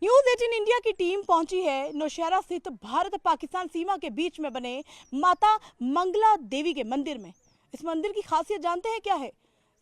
News 18 India की team पहुंची है नौशहरा स्थित भारत पाकिस्तान सीमा के बीच में बने माता मंगला देवी के मंदिर में। इस मंदिर की खासियत जानते हैं क्या है?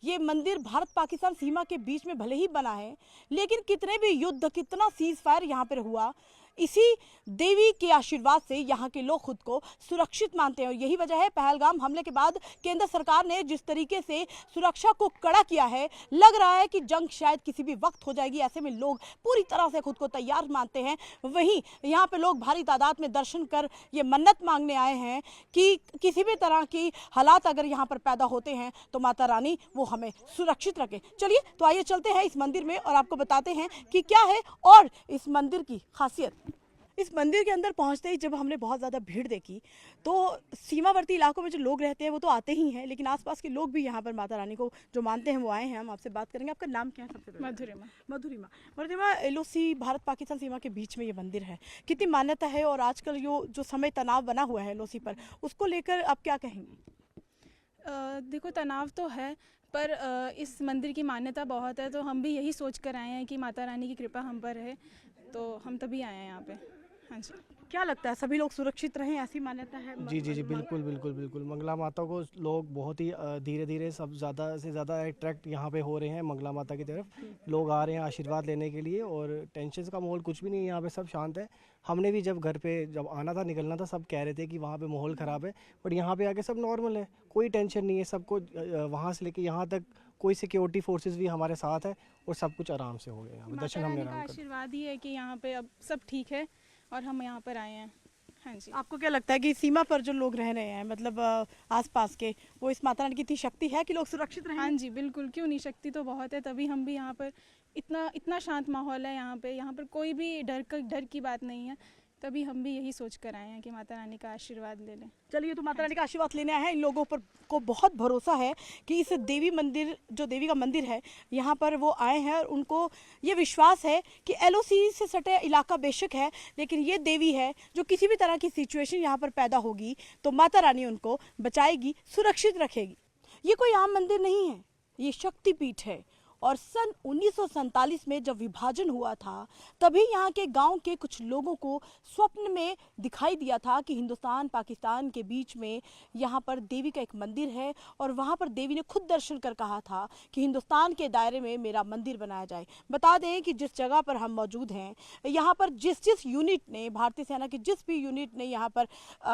ये मंदिर भारत पाकिस्तान सीमा के बीच में भले ही बना है, लेकिन कितने भी युद्ध, कितना सीज फायर यहाँ पर हुआ, इसी देवी के आशीर्वाद से यहाँ के लोग खुद को सुरक्षित मानते हैं। और यही वजह है पहलगाम हमले के बाद केंद्र सरकार ने जिस तरीके से सुरक्षा को कड़ा किया है, लग रहा है कि जंग शायद किसी भी वक्त हो जाएगी। ऐसे में लोग पूरी तरह से खुद को तैयार मानते हैं। वहीं यहाँ पे लोग भारी तादाद में दर्शन कर ये मन्नत मांगने आए हैं कि किसी भी तरह की हालात अगर यहाँ पर पैदा होते हैं तो माता रानी वो हमें सुरक्षित रखे। चलिए तो आइए चलते हैं इस मंदिर में और आपको बताते हैं कि क्या है और इस मंदिर की खासियत। इस मंदिर के अंदर पहुंचते ही जब हमने बहुत ज़्यादा भीड़ देखी तो सीमावर्ती इलाकों में जो लोग रहते हैं वो तो आते ही हैं, लेकिन आसपास के लोग भी यहाँ पर माता रानी को जो मानते हैं वो आए हैं। हम आपसे बात करेंगे। आपका नाम क्या है? सबसे पहले मधुरिमा। LOC भारत पाकिस्तान सीमा के बीच में ये मंदिर है, कितनी मान्यता है और आजकल जो समय तनाव बना हुआ है LOC पर, उसको लेकर आप क्या कहेंगी? देखो, तनाव तो है, पर इस मंदिर की मान्यता बहुत है, तो हम भी यही सोच कर आए हैं कि माता रानी की कृपा हम पर है, तो हम तभी आए हैं यहाँ पे। हाँ जी। क्या लगता है सभी लोग सुरक्षित रहें, ऐसी मान्यता है? जी, बिल्कुल बिल्कुल बिल्कुल। मंगला माता को लोग बहुत ही धीरे धीरे सब ज़्यादा से ज़्यादा अट्रैक्ट यहाँ पे हो रहे हैं। मंगला माता की तरफ लोग आ रहे हैं आशीर्वाद लेने के लिए, और टेंशन का माहौल कुछ भी नहीं है यहाँ पे, सब शांत है। हमने भी जब घर पे जब आना था, निकलना था, सब कह रहे थे कि वहाँ पे माहौल ख़राब है, बट यहाँ पे आके सब नॉर्मल है, कोई टेंशन नहीं है। सबको वहाँ से लेके यहाँ तक कोई सिक्योरिटी फोर्सेस भी हमारे साथ है और सब कुछ आराम से हो गया। दर्शन हमने आराम कर। आशीर्वाद ही है कि यहाँ पे अब सब ठीक है और हम यहाँ पर आए हैं। हाँ जी। आपको क्या लगता है कि सीमा पर जो लोग रह रहे हैं, मतलब आसपास के, वो इस माता रानी की इतनी शक्ति है कि लोग सुरक्षित रहें? हाँ जी, बिल्कुल, क्यों नहीं, शक्ति तो बहुत है, तभी हम भी यहाँ पर इतना शांत माहौल है यहाँ पर कोई भी डर की बात नहीं है, तभी हम भी यही सोच कर आए हैं कि माता रानी का आशीर्वाद ले लें। चलिए तो माता रानी का आशीर्वाद लेने आए हैं। इन लोगों पर को बहुत भरोसा है कि इस देवी मंदिर, जो देवी का मंदिर है, यहाँ पर वो आए हैं और उनको ये विश्वास है कि LOC से सटे इलाका बेशक है, लेकिन ये देवी है जो किसी भी तरह की सिचुएशन यहाँ पर पैदा होगी तो माता रानी उनको बचाएगी, सुरक्षित रखेगी। ये कोई आम मंदिर नहीं है, ये शक्तिपीठ है। और सन 1947 में जब विभाजन हुआ था, तभी यहाँ के गांव के कुछ लोगों को स्वप्न में दिखाई दिया था कि हिंदुस्तान पाकिस्तान के बीच में यहाँ पर देवी का एक मंदिर है, और वहाँ पर देवी ने खुद दर्शन कर कहा था कि हिंदुस्तान के दायरे में मेरा मंदिर बनाया जाए। बता दें कि जिस जगह पर हम मौजूद हैं, यहाँ पर जिस यूनिट ने, भारतीय सेना की जिस भी यूनिट ने यहाँ पर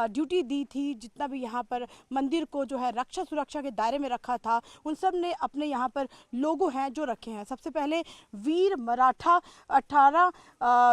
ड्यूटी दी थी, जितना भी यहाँ पर मंदिर को जो है रक्षा सुरक्षा के दायरे में रखा था, उन सब ने अपने यहाँ पर लोगो हैं जो रखे हैं। सबसे पहले वीर मराठा 18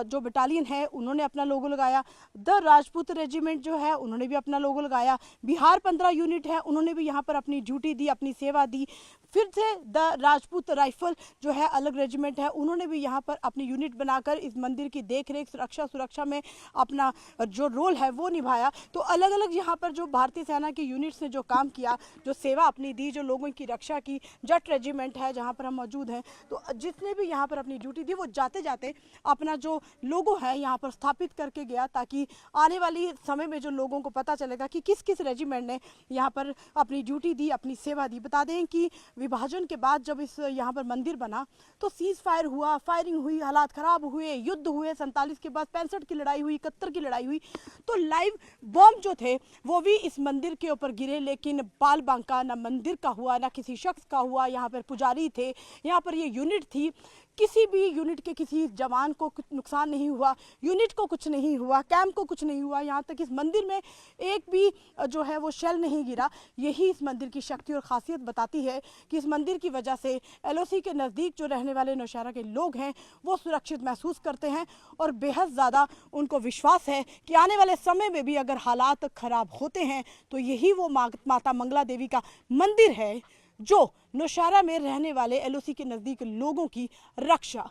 जो बटालियन है उन्होंने अपना लोगो लगाया। द राजपूत रेजिमेंट जो है उन्होंने भी अपना लोगो लगाया। बिहार 15 यूनिट है, उन्होंने भी यहाँ पर अपनी ड्यूटी दी, अपनी सेवा दी। फिर से द राजपूत राइफल जो है अलग रेजिमेंट है, उन्होंने भी यहाँ पर अपनी यूनिट बनाकर इस मंदिर की देखरेख सुरक्षा में अपना जो रोल है वो निभाया। तो अलग अलग यहाँ पर जो भारतीय सेना की यूनिट्स ने जो काम किया, जो सेवा अपनी दी, जो लोगों की रक्षा की, जट रेजिमेंट है जहाँ पर हम मौजूद हैं, तो जिसने भी यहाँ पर अपनी ड्यूटी दी वो जाते जाते अपना जो लोगो है यहाँ पर स्थापित करके गया, ताकि आने वाली समय में जो लोगों को पता चलेगा कि किस किस रेजिमेंट ने यहाँ पर अपनी ड्यूटी दी, अपनी सेवा दी। बता दें कि विभाजन के बाद जब इस यहाँ पर मंदिर बना तो सीज फायर हुआ, फायरिंग हुई, हालात खराब हुए, युद्ध हुए। 47 के बाद 65 की लड़ाई हुई, 71 की लड़ाई हुई, तो लाइव बॉम्ब जो थे वो भी इस मंदिर के ऊपर गिरे, लेकिन बाल बांका ना मंदिर का हुआ ना किसी शख्स का हुआ। यहाँ पर पुजारी थे, यहाँ पर ये यूनिट थी, किसी भी यूनिट के किसी जवान को कुछ नुकसान नहीं हुआ, यूनिट को कुछ नहीं हुआ, कैंप को कुछ नहीं हुआ, यहाँ तक इस मंदिर में एक भी जो है वो शेल नहीं गिरा। यही इस मंदिर की शक्ति और खासियत बताती है कि इस मंदिर की वजह से LOC के नज़दीक जो रहने वाले नौशहरा के लोग हैं वो सुरक्षित महसूस करते हैं, और बेहद ज़्यादा उनको विश्वास है कि आने वाले समय में भी अगर हालात ख़राब होते हैं तो यही वो माता मंगला देवी का मंदिर है जो नौशहरा में रहने वाले LOC के नज़दीक लोगों की रक्षा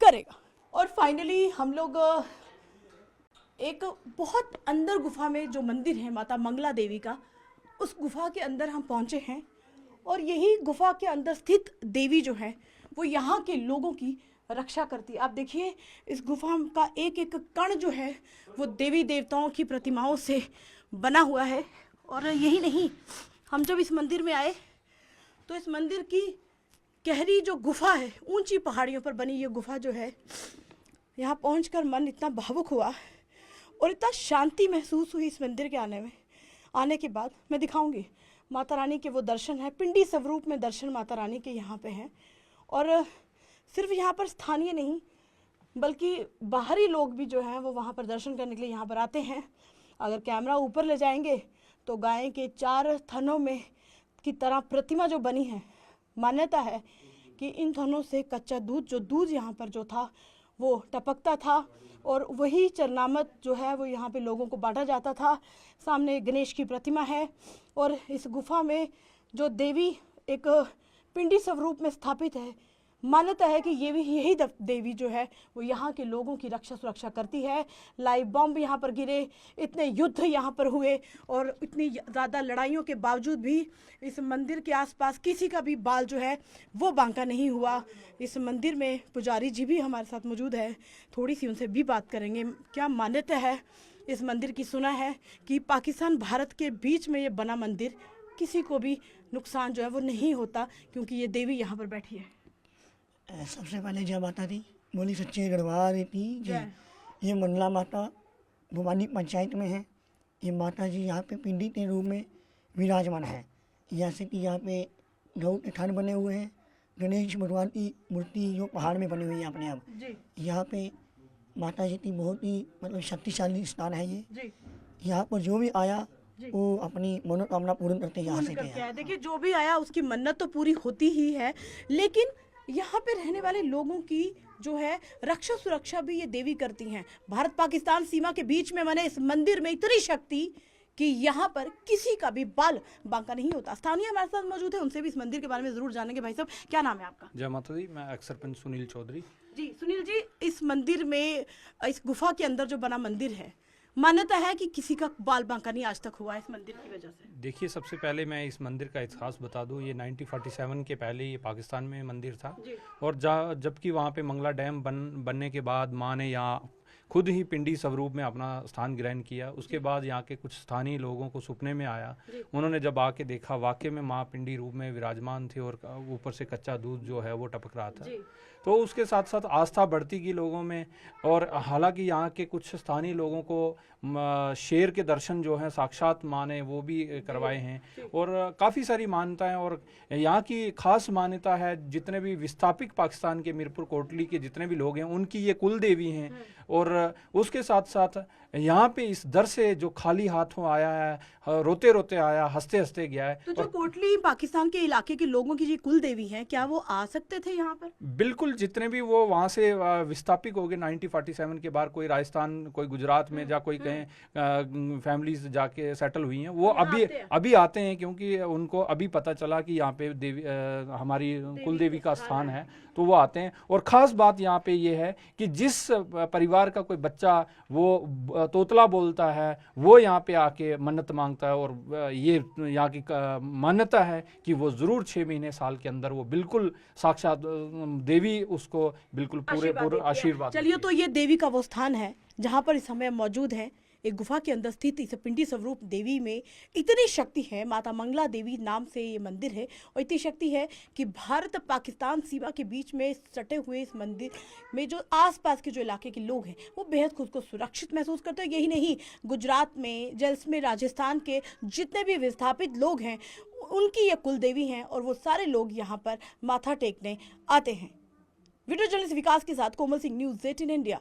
करेगा। और फाइनली हम लोग एक बहुत अंदर गुफा में जो मंदिर है माता मंगला देवी का, उस गुफा के अंदर हम पहुंचे हैं, और यही गुफा के अंदर स्थित देवी जो है वो यहाँ के लोगों की रक्षा करती है। आप देखिए इस गुफा का एक एक कण जो है वो देवी देवताओं की प्रतिमाओं से बना हुआ है। और यही नहीं, हम जब इस मंदिर में आए तो इस मंदिर की गहरी जो गुफा है, ऊंची पहाड़ियों पर बनी ये गुफा जो है, यहाँ पहुंचकर मन इतना भावुक हुआ और इतना शांति महसूस हुई इस मंदिर के आने के बाद। मैं दिखाऊंगी माता रानी के वो दर्शन है, पिंडी स्वरूप में दर्शन माता रानी के यहाँ पे हैं। और सिर्फ यहाँ पर स्थानीय नहीं बल्कि बाहरी लोग भी जो हैं वो वहाँ पर दर्शन करने के लिए यहाँ पर आते हैं। अगर कैमरा ऊपर ले जाएंगे तो गाय के 4 थनों में की तरह प्रतिमा जो बनी है, मान्यता है कि इन थनों से कच्चा दूध यहाँ पर जो था वो टपकता था और वही चरणामृत जो है वो यहाँ पे लोगों को बांटा जाता था। सामने गणेश की प्रतिमा है और इस गुफा में जो देवी एक पिंडी स्वरूप में स्थापित है, मान्यता है कि यही देवी जो है वो यहाँ के लोगों की रक्षा सुरक्षा करती है। लाइव बॉम्ब यहाँ पर गिरे, इतने युद्ध यहाँ पर हुए और इतनी ज़्यादा लड़ाइयों के बावजूद भी इस मंदिर के आसपास किसी का भी बाल जो है वो बांका नहीं हुआ। इस मंदिर में पुजारी जी भी हमारे साथ मौजूद है, थोड़ी सी उनसे भी बात करेंगे। क्या मान्यता है इस मंदिर की? सुना है कि पाकिस्तान भारत के बीच में ये बना मंदिर, किसी को भी नुकसान जो है वो नहीं होता क्योंकि ये देवी यहाँ पर बैठी है। सबसे पहले जय माता दी, बोली सच्चे दरबार की जय। ये मंगला माता भवानी पंचायत में है। ये माता जी यहाँ पे पिंडी के रूप में विराजमान है। जैसे कि यहाँ पे गौ के थान बने हुए हैं, गणेश भगवान की मूर्ति जो पहाड़ में बनी हुई है अपने आप। यहाँ पे माता जी की बहुत ही मतलब शक्तिशाली स्थान है ये। यहाँ पर जो भी आया वो अपनी मनोकामना पूर्ण करते यहाँ से गया। देखिए जो भी आया उसकी मन्नत तो पूरी होती ही है, लेकिन यहाँ पे रहने वाले लोगों की जो है रक्षा सुरक्षा भी ये देवी करती हैं। भारत पाकिस्तान सीमा के बीच में बने इस मंदिर में इतनी शक्ति कि यहाँ पर किसी का भी बाल बांका नहीं होता। स्थानीय हमारे साथ मौजूद है, उनसे भी इस मंदिर के बारे में जरूर जानेंगे। भाई साहब क्या नाम है आपका? जय माता दी, मैं एक्स सरपंच सुनील चौधरी। जी सुनील जी, इस मंदिर में इस गुफा के अंदर जो बना मंदिर है, मान्यता है कि किसी का बाल बांका नहीं आज तक हुआ इस मंदिर की वजह से। देखिए सबसे पहले मैं इस मंदिर का इतिहास बता दूं। ये 1947 के पहले ये पाकिस्तान में मंदिर था और जबकि वहाँ पे मंगला डैम बनने के बाद माँ ने यहाँ खुद ही पिंडी स्वरूप में अपना स्थान ग्रहण किया। उसके बाद यहाँ के कुछ स्थानीय लोगों को सपने में आया, उन्होंने जब आके देखा वाकई में माँ पिंडी रूप में विराजमान थी और ऊपर से कच्चा दूध जो है वो टपक रहा था, तो उसके साथ साथ आस्था बढ़ती गई लोगों में। और हालांकि यहाँ के कुछ स्थानीय लोगों को शेर के दर्शन जो हैं साक्षात माँ ने वो भी करवाए हैं और काफ़ी सारी मान्यताएं। और यहाँ की खास मान्यता है, जितने भी विस्थापित पाकिस्तान के मीरपुर कोटली के जितने भी लोग हैं उनकी ये कुल देवी हैं। और उसके साथ साथ यहाँ पे इस दर से जो खाली हाथों आया है, रोते रोते आया, हंसते हंसते गया है। तो जो कोटली पाकिस्तान के इलाके के लोगों की जी कुल देवी हैं, क्या वो आ सकते थे यहाँ पर? बिल्कुल, जितने भी वो वहाँ से विस्थापित हो गए 1947 के बाद, कोई राजस्थान, कोई गुजरात में जा, कोई कहीं फैमिलीज जाके सेटल हुई हैं, वो अभी आते हैं क्योंकि उनको अभी पता चला कि यहाँ पे देवी हमारी कुल देवी का स्थान है, तो वो आते हैं। और ख़ास बात यहाँ पे ये है कि जिस परिवार का कोई बच्चा वो तोतला बोलता है वो यहाँ पे आके मन्नत मांगता है और ये यहाँ की मान्यता है कि वो ज़रूर 6 महीने साल के अंदर वो बिल्कुल साक्षात देवी उसको बिल्कुल पूरे आशीर्वाद। चलिए, तो ये देवी का वो स्थान है जहाँ पर इस समय मौजूद है। एक गुफा के अंदर स्थित इस पिंडी स्वरूप देवी में इतनी शक्ति है, माता मंगला देवी नाम से ये मंदिर है और इतनी शक्ति है कि भारत पाकिस्तान सीमा के बीच में सटे हुए इस मंदिर में जो आसपास के जो इलाके के लोग हैं वो बेहद खुद को सुरक्षित महसूस करते हैं। यही नहीं, गुजरात में, जैसलमेर, राजस्थान के जितने भी विस्थापित लोग हैं उनकी ये कुल देवी हैं और वो सारे लोग यहाँ पर माथा टेकने आते हैं। वीडियो जर्नलिस्ट विकास के साथ कोमल सिंह, न्यूज़ 18 इंडिया।